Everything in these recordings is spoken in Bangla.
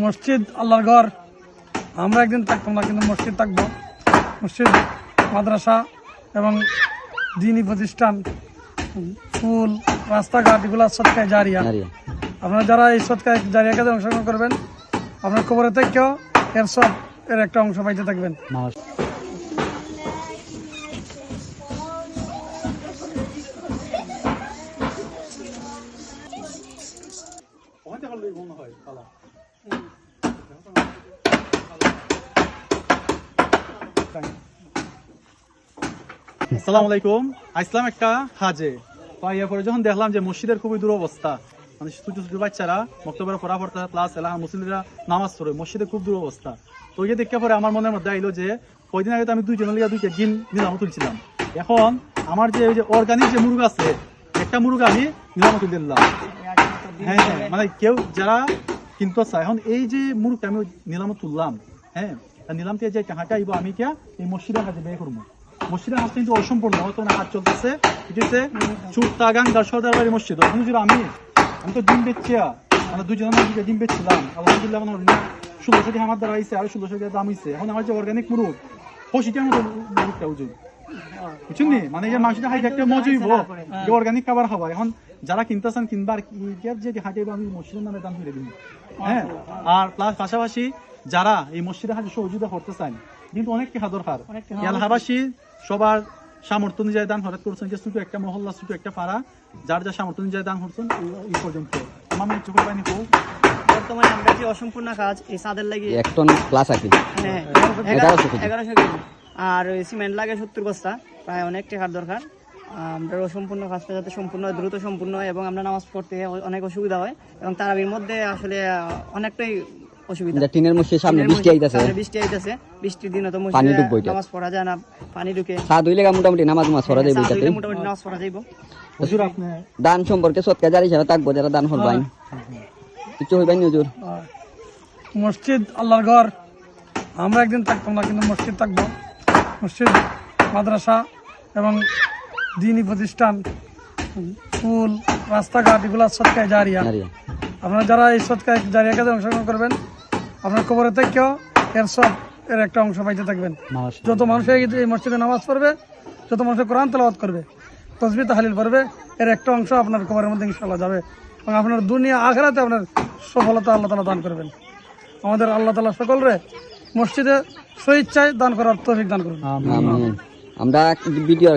মসজিদ আল্লাহর ঘর। আমরা একদিন থাকতাম না, কিন্তু মসজিদ থাকবো। মসজিদ, মাদ্রাসা এবং দিনী প্রতিষ্ঠান, স্কুল, রাস্তাঘাট, এগুলো সদকায়ে জারিয়া। আপনারা যারা এই সদকায়ে জারিয়া কাজে অংশগ্রহণ করবেন, আপনার খবরে থেকেও এর সব এর একটা অংশ পাইতে থাকবেন। আসসালামু আলাইকুম। আসলাম একটা হাজে। তো ইয়ে পরে যখন দেখলাম যে মসজিদের খুবই দুরবস্থা, মানে ছোট ছোট বাচ্চারা মক্তবের পড়া পড়তে প্লাস এলাকার মুসলিমরা নামাজ পড়ে, মসজিদের খুব দুরবস্থা। তো ইয়ে দেখে পরে আমার মনের মধ্যে আইলো যে কয়দিন আগে তো আমি দুইজনের লিগে দুইটা ডিম নিলামও তুলছিলাম। এখন আমার যে ওই যে অর্গানিক যে মুরগ আছে, একটা মুরগ আমি নিলামও তুলে দিলাম। হ্যাঁ হ্যাঁ, মানে কেউ যারা কিনতে চায়, এখন এই যে মুরগটা আমি নিলামও তুললাম, হ্যাঁ নিলাম থেকে যে টাকাটা আইব আমি কে এই মসজিদের কাজে ব্যয় করবো। মসজিদের হাত কিন্তু অসম্পূর্ণ, হয়তো হাত চলতেছে। এটা হচ্ছে চুরতাগাং সর্দার বাড়ি মসজিদ। আমি তো ডিম বেচছি, মানে দুজনের ডিম বেচছিলাম। আলহামদুলিল্লাহ 1600 টাকা আমার দ্বারা হয়েছে, আর 1600 টাকা দাম হয়েছে। এখন আমার যে অর্গানিক মুরগ, পঁচিশটার মতো মুরগটা ওজন, বুঝছেন নি? মানে যে মাংসটা হাইতে একটা মজুইব যে অর্গানিক খাবার খাবার। এখন যারা কিনতেছেন কিনবার যে হাটে আমি মসজিদের নামে দাম ফিরে দিই। হ্যাঁ, আর প্লাস পাশাপাশি যারা এই মসজিদের হাটে সহযোগিতা করতে চান, কিন্তু অনেক টাকা দরকার। এলাকাবাসী সবার সামর্থ্য অনুযায়ী দান হঠাৎ করছেন, যে ছোট একটা মহল্লা, ছোট একটা পাড়া, যার যা সামর্থ্য অনুযায়ী দান করছেন এই পর্যন্ত। আমার চোখের পানি হোক। বর্তমানে আমরা যে অসম্পূর্ণ কাজ এই ছাদের লাগে 1 টন প্লাস আছে। হ্যাঁ, 1100 কেজি। আর ওই সিমেন্ট লাগে 70 বস্তা, প্রায় অনেক টাকার দরকার। আমরা অসম্পূর্ণ কাজটা যাতে সম্পূর্ণ হয়, দ্রুত সম্পূর্ণ হয়, এবং আমরা নামাজ পড়তে অনেক অসুবিধা হয়, এবং তারাবির মধ্যে আসলে অনেকটাই অসুবিধা। টিনের মধ্যে সামনে বৃষ্টি আইতাছে, বৃষ্টির দিনে তো পানি ঢুকবো, নামাজ পড়া যায় না, পানি ঢুকে। সাদ হইলে মোটামুটি নামাজ পড়া যাবে, মোটামুটি নামাজ পড়া যাইব। হুজুর আপনি দান সম্পর্কে সদকা জারি হিসেবে থাকবো, যারা দান করবেন কিছু হইবেন হুজুর। মসজিদ আল্লাহর ঘর। আমরা একদিন থাকতাম না, কিন্তু মসজিদ থাকবো। মসজিদ, মাদ্রাসা এবং দিনী প্রতিষ্ঠান, স্কুল, রাস্তাঘাট, এগুলো সদকায়ে জারিয়া। আপনারা যারা এই সদকায়ে জারিয়া কাজে অংশগ্রহণ করবেন, আপনার খবরে থেকেও এর সব এর একটা অংশ পাইতে থাকবেন। যত মানুষ এই মসজিদে নামাজ পড়বে, যত মানুষ কোরআন তেলাওয়াত করবে, তাসবিহ তাহলিল পড়বে, এর একটা অংশ আপনার খবরের মধ্যে ইনশাআল্লাহ যাবে, এবং আপনার দুনিয়া আখিরাতে আপনার সফলতা আল্লাহ তাআলা দান করবেন। আমাদের আল্লাহ তাআলা সকলরে মসজিদে স্বেচ্ছায় দান করার তৌফিক দান করুন। আমিন। আমরা ভিডিও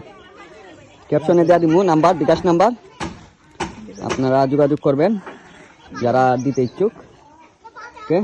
ক্যাপশনে দেওয়া দিব নাম্বার, বিকাশ নাম্বার, আপনারা যোগাযোগ করবেন যারা দিতে ইচ্ছুক। ওকে।